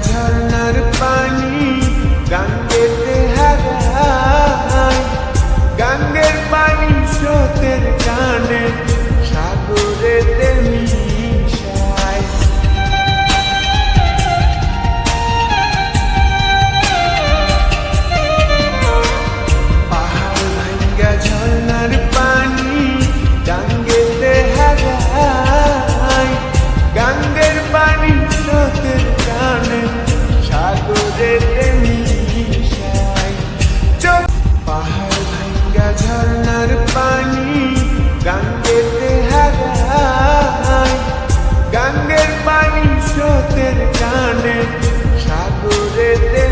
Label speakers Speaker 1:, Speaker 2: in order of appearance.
Speaker 1: ঝর্ণার পানি গাঙ্গেতে হারায়, গাঙ্গের পানি স্রোতের টানে সাগরেতে মিশায়। পাহাড় ভাঙ্গা ঝর্ণার পানি গাঙ্গেতে হারায়, গাঙ্গের পানি স্রোতের টানে সাগরেতে মিশায়। পাহাড় ভাঙ্গা ঝর্ণার পানি গাঙ্গেতে হারায়, গাঙ্গের পানি স্রোতের টানে সাগরেতে